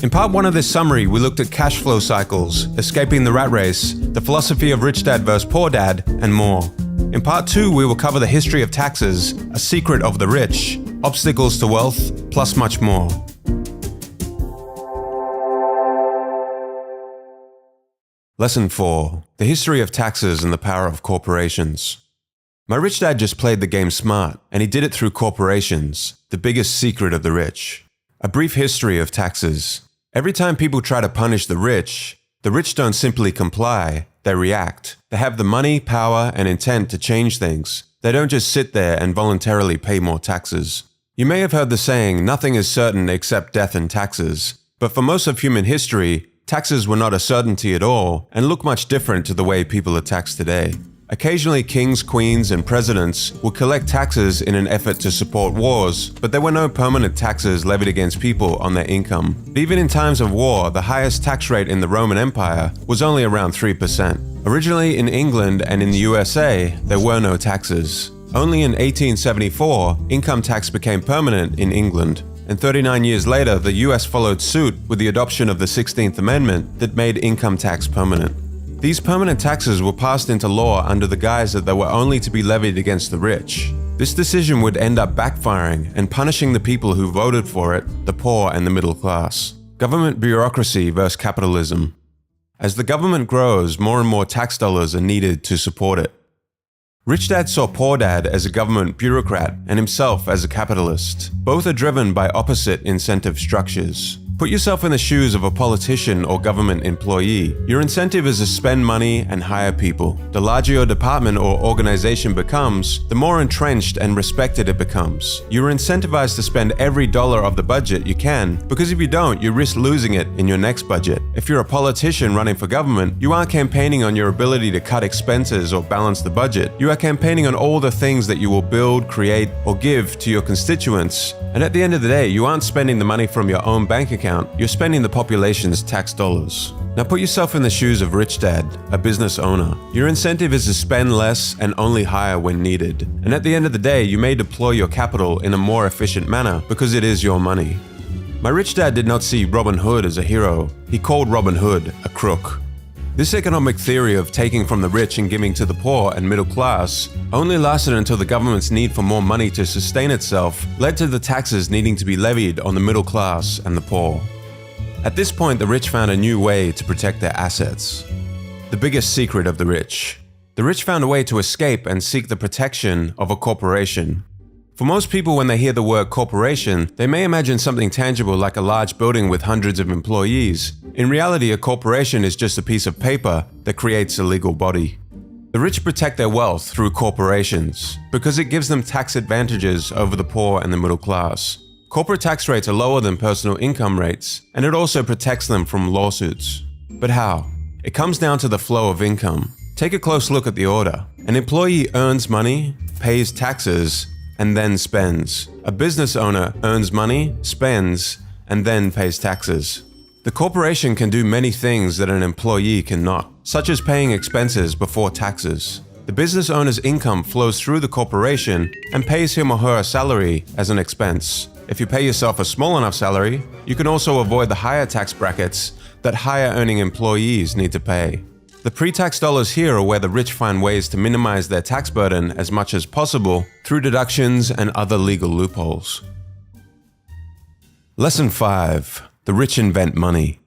In part 1 of this summary, we looked at cash flow cycles, escaping the rat race, the philosophy of rich dad versus poor dad, and more. In part 2, we will cover the history of taxes, a secret of the rich, obstacles to wealth, plus much more. Lesson 4. The history of taxes and the power of corporations. My rich dad just played the game smart, and he did it through corporations, the biggest secret of the rich. A brief history of taxes. Every time people try to punish the rich don't simply comply, they react. They have the money, power, and intent to change things. They don't just sit there and voluntarily pay more taxes. You may have heard the saying, nothing is certain except death and taxes. But for most of human history, taxes were not a certainty at all and look much different to the way people are taxed today. Occasionally, kings, queens, and presidents would collect taxes in an effort to support wars, but there were no permanent taxes levied against people on their income. Even in times of war, the highest tax rate in the Roman Empire was only around 3%. Originally in England and in the USA, there were no taxes. Only in 1874, income tax became permanent in England. And 39 years later, the US followed suit with the adoption of the 16th Amendment that made income tax permanent. These permanent taxes were passed into law under the guise that they were only to be levied against the rich. This decision would end up backfiring and punishing the people who voted for it, the poor and the middle class. Government bureaucracy versus capitalism. As the government grows, more and more tax dollars are needed to support it. Rich Dad saw Poor Dad as a government bureaucrat and himself as a capitalist. Both are driven by opposite incentive structures. Put yourself in the shoes of a politician or government employee. Your incentive is to spend money and hire people. The larger your department or organization becomes, the more entrenched and respected it becomes. You're incentivized to spend every dollar of the budget you can, because if you don't, you risk losing it in your next budget. If you're a politician running for government, you aren't campaigning on your ability to cut expenses or balance the budget. You are campaigning on all the things that you will build, create, or give to your constituents. And at the end of the day, you aren't spending the money from your own bank account, you're spending the population's tax dollars. Now put yourself in the shoes of Rich Dad, a business owner. Your incentive is to spend less and only hire when needed. And at the end of the day, you may deploy your capital in a more efficient manner because it is your money. My rich dad did not see Robin Hood as a hero. He called Robin Hood a crook. This economic theory of taking from the rich and giving to the poor and middle class only lasted until the government's need for more money to sustain itself led to the taxes needing to be levied on the middle class and the poor. At this point, the rich found a new way to protect their assets. The biggest secret of the rich. The rich found a way to escape and seek the protection of a corporation. For most people, when they hear the word corporation, they may imagine something tangible like a large building with hundreds of employees. In reality, a corporation is just a piece of paper that creates a legal body. The rich protect their wealth through corporations because it gives them tax advantages over the poor and the middle class. Corporate tax rates are lower than personal income rates, and it also protects them from lawsuits. But how? It comes down to the flow of income. Take a close look at the order. An employee earns money, pays taxes, and then spends. A business owner earns money, spends, and then pays taxes. The corporation can do many things that an employee cannot, such as paying expenses before taxes. The business owner's income flows through the corporation and pays him or her a salary as an expense. If you pay yourself a small enough salary, you can also avoid the higher tax brackets that higher earning employees need to pay. The pre-tax dollars here are where the rich find ways to minimize their tax burden as much as possible through deductions and other legal loopholes. Lesson 5. The rich invent money.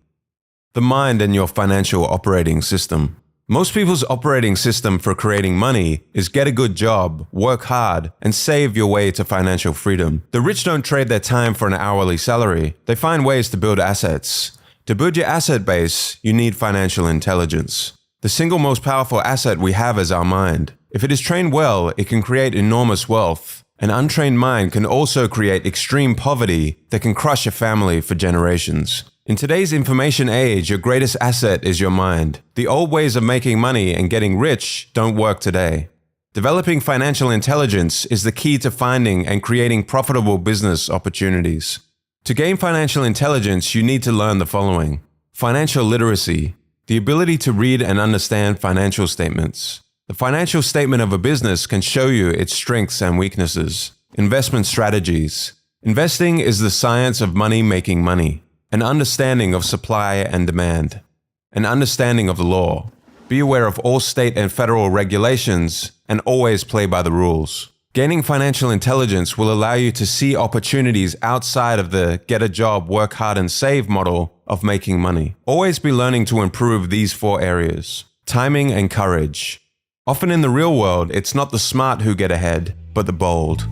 The mind and your financial operating system. Most people's operating system for creating money is get a good job, work hard, and save your way to financial freedom. The rich don't trade their time for an hourly salary. They find ways to build assets. To build your asset base, you need financial intelligence. The single most powerful asset we have is our mind. If it is trained well, it can create enormous wealth. An untrained mind can also create extreme poverty that can crush a family for generations. In today's information age, your greatest asset is your mind. The old ways of making money and getting rich don't work today. Developing financial intelligence is the key to finding and creating profitable business opportunities. To gain financial intelligence, you need to learn the following: financial literacy, the ability to read and understand financial statements. The financial statement of a business can show you its strengths and weaknesses. Investment strategies. Investing is the science of money making money. an understanding of supply and demand, an understanding of the law. Be aware of all state and federal regulations and always play by the rules. Gaining financial intelligence will allow you to see opportunities outside of the get a job, work hard and save model of making money. Always be learning to improve these 4 areas. Timing and courage. Often in the real world, it's not the smart who get ahead, but the bold.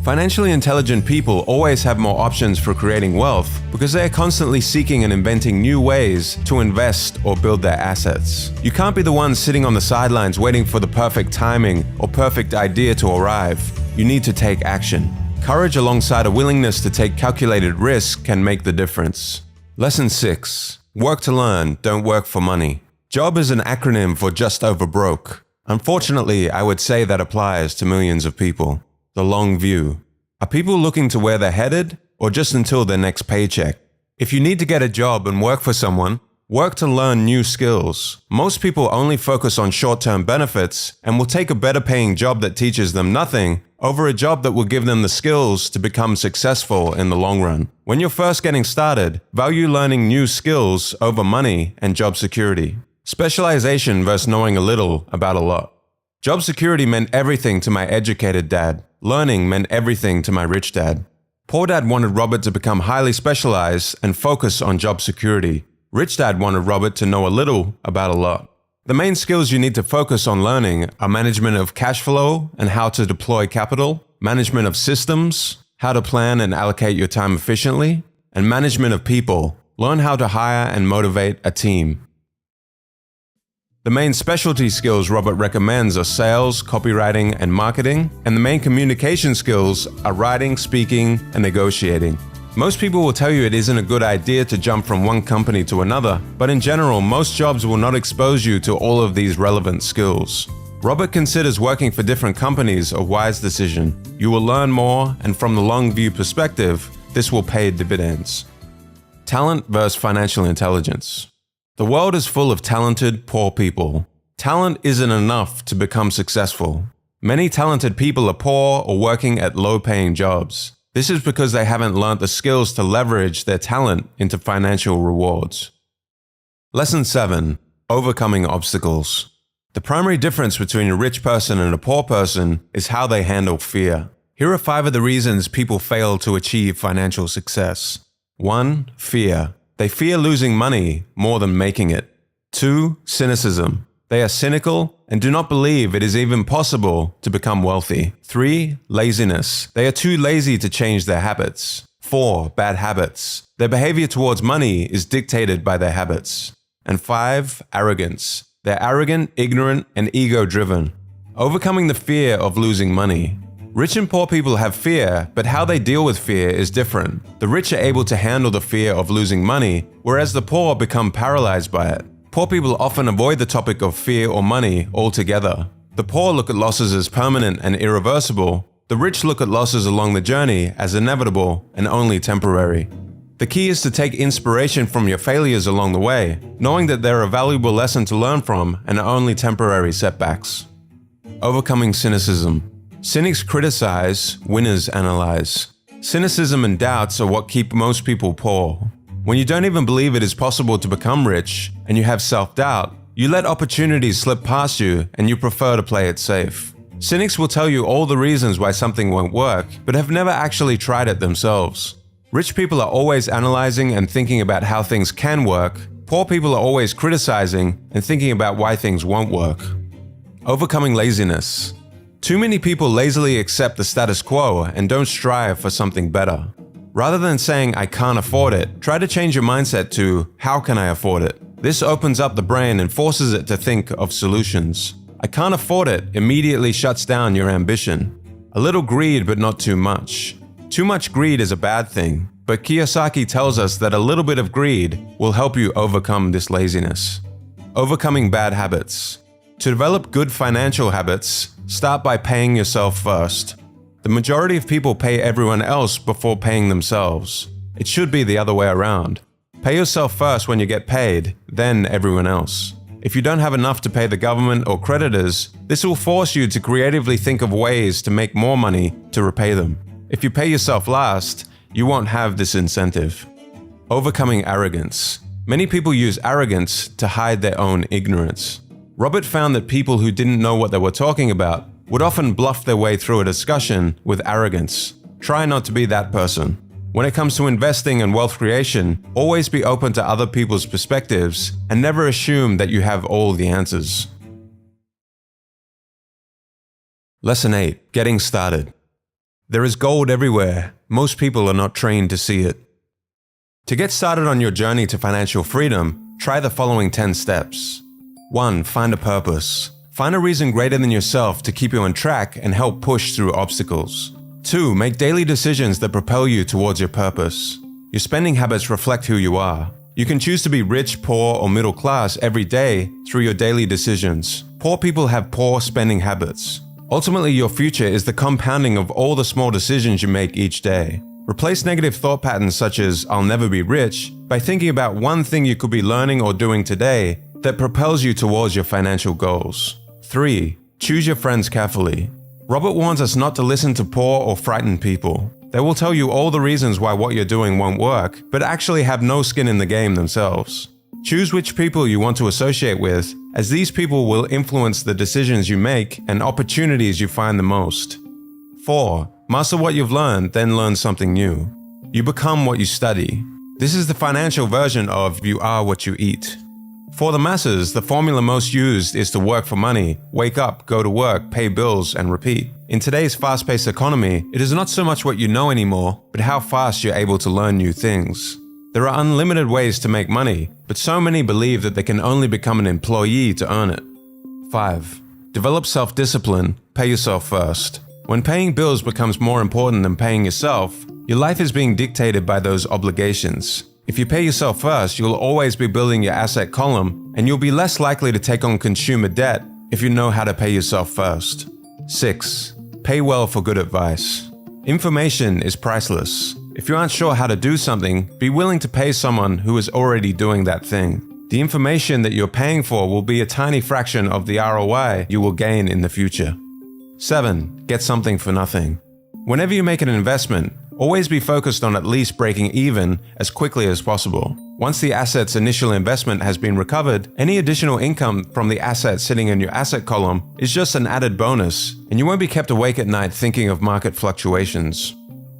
Financially intelligent people always have more options for creating wealth because they are constantly seeking and inventing new ways to invest or build their assets. You can't be the one sitting on the sidelines waiting for the perfect timing or perfect idea to arrive. You need to take action. Courage alongside a willingness to take calculated risk can make the difference. Lesson 6. Work to learn, don't work for money. JOB is an acronym for just over broke. Unfortunately, I would say that applies to millions of people. The long view. Are people looking to where they're headed or just until their next paycheck? If you need to get a job and work for someone, work to learn new skills. Most people only focus on short-term benefits and will take a better paying job that teaches them nothing over a job that will give them the skills to become successful in the long run. When you're first getting started, value learning new skills over money and job security. Specialization versus knowing a little about a lot. Job security meant everything to my educated dad. Learning meant everything to my rich dad. Poor dad wanted Robert to become highly specialized and focus on job security. Rich dad wanted Robert to know a little about a lot. The main skills you need to focus on learning are management of cash flow and how to deploy capital, management of systems, how to plan and allocate your time efficiently, and management of people. Learn how to hire and motivate a team. The main specialty skills Robert recommends are sales, copywriting, and marketing, and the main communication skills are writing, speaking, and negotiating. Most people will tell you it isn't a good idea to jump from one company to another, but in general, most jobs will not expose you to all of these relevant skills. Robert considers working for different companies a wise decision. You will learn more, and from the long view perspective, this will pay dividends. Talent versus financial intelligence. The world is full of talented, poor people. Talent isn't enough to become successful. Many talented people are poor or working at low-paying jobs. This is because they haven't learned the skills to leverage their talent into financial rewards. Lesson 7. Overcoming obstacles. The primary difference between a rich person and a poor person is how they handle fear. Here are 5 of the reasons people fail to achieve financial success. 1. Fear. They fear losing money more than making it. 2. Cynicism. They are cynical and do not believe it is even possible to become wealthy. 3. Laziness. They are too lazy to change their habits. 4. Bad habits. Their behavior towards money is dictated by their habits. And 5. Arrogance. They're arrogant, ignorant, and ego-driven. Overcoming the fear of losing money. Rich and poor people have fear, but how they deal with fear is different. The rich are able to handle the fear of losing money, whereas the poor become paralyzed by it. Poor people often avoid the topic of fear or money altogether. The poor look at losses as permanent and irreversible. The rich look at losses along the journey as inevitable and only temporary. The key is to take inspiration from your failures along the way, knowing that they're a valuable lesson to learn from and are only temporary setbacks. Overcoming cynicism. Cynics criticize, winners analyze. Cynicism and doubts are what keep most people poor. When you don't even believe it is possible to become rich and you have self-doubt, you let opportunities slip past you and you prefer to play it safe. Cynics will tell you all the reasons why something won't work, but have never actually tried it themselves. Rich people are always analyzing and thinking about how things can work. Poor people are always criticizing and thinking about why things won't work. Overcoming laziness. Too many people lazily accept the status quo and don't strive for something better. Rather than saying, I can't afford it, try to change your mindset to, how can I afford it? This opens up the brain and forces it to think of solutions. I can't afford it immediately shuts down your ambition. A little greed, but not too much. Too much greed is a bad thing, but Kiyosaki tells us that a little bit of greed will help you overcome this laziness. Overcoming bad habits. To develop good financial habits, start by paying yourself first. The majority of people pay everyone else before paying themselves. It should be the other way around. Pay yourself first when you get paid, then everyone else. If you don't have enough to pay the government or creditors, this will force you to creatively think of ways to make more money to repay them. If you pay yourself last, you won't have this incentive. Overcoming arrogance. Many people use arrogance to hide their own ignorance. Robert found that people who didn't know what they were talking about would often bluff their way through a discussion with arrogance. Try not to be that person. When it comes to investing and wealth creation, always be open to other people's perspectives and never assume that you have all the answers. Lesson 8. Getting started. There is gold everywhere. Most people are not trained to see it. To get started on your journey to financial freedom, try the following 10 steps. 1. Find a purpose. Find a reason greater than yourself to keep you on track and help push through obstacles. 2. Make daily decisions that propel you towards your purpose. Your spending habits reflect who you are. You can choose to be rich, poor, or middle class every day through your daily decisions. Poor people have poor spending habits. Ultimately, your future is the compounding of all the small decisions you make each day. Replace negative thought patterns such as "I'll never be rich" by thinking about one thing you could be learning or doing today that propels you towards your financial goals. 3. Choose your friends carefully. Robert warns us not to listen to poor or frightened people. They will tell you all the reasons why what you're doing won't work, but actually have no skin in the game themselves. Choose which people you want to associate with, as these people will influence the decisions you make and opportunities you find the most. 4. Master what you've learned, then learn something new. You become what you study. This is the financial version of you are what you eat. For the masses, the formula most used is to work for money, wake up, go to work, pay bills, and repeat. In today's fast-paced economy, it is not so much what you know anymore, but how fast you're able to learn new things. There are unlimited ways to make money, but so many believe that they can only become an employee to earn it. 5. Develop self-discipline, pay yourself first. When paying bills becomes more important than paying yourself, your life is being dictated by those obligations. If you pay yourself first, you'll always be building your asset column, and you'll be less likely to take on consumer debt if you know how to pay yourself first. 6. Pay well for good advice. Information is priceless. If you aren't sure how to do something, be willing to pay someone who is already doing that thing. The information that you're paying for will be a tiny fraction of the ROI you will gain in the future. 7. Get something for nothing. Whenever you make an investment, always be focused on at least breaking even as quickly as possible. Once the asset's initial investment has been recovered, any additional income from the asset sitting in your asset column is just an added bonus, and you won't be kept awake at night thinking of market fluctuations.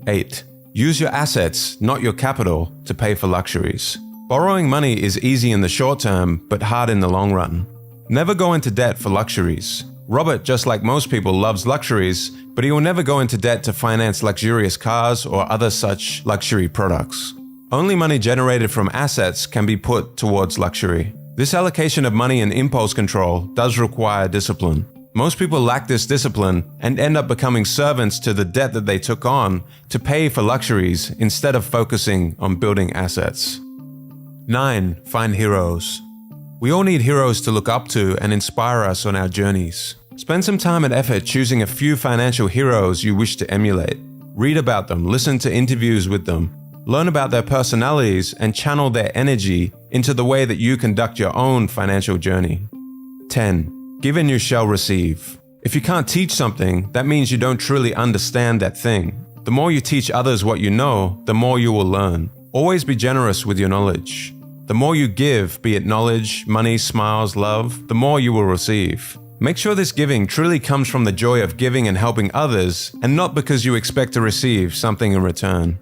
8. Use your assets, not your capital, to pay for luxuries. Borrowing money is easy in the short term, but hard in the long run. Never go into debt for luxuries. Robert, just like most people, loves luxuries, but he will never go into debt to finance luxurious cars or other such luxury products. Only money generated from assets can be put towards luxury. This allocation of money and impulse control does require discipline. Most people lack this discipline and end up becoming servants to the debt that they took on to pay for luxuries instead of focusing on building assets. 9. Find heroes. We all need heroes to look up to and inspire us on our journeys. Spend some time and effort choosing a few financial heroes you wish to emulate. Read about them, listen to interviews with them, learn about their personalities, and channel their energy into the way that you conduct your own financial journey. 10. Give and you shall receive. If you can't teach something, that means you don't truly understand that thing. The more you teach others what you know, the more you will learn. Always be generous with your knowledge. The more you give, be it knowledge, money, smiles, love, the more you will receive. Make sure this giving truly comes from the joy of giving and helping others, and not because you expect to receive something in return.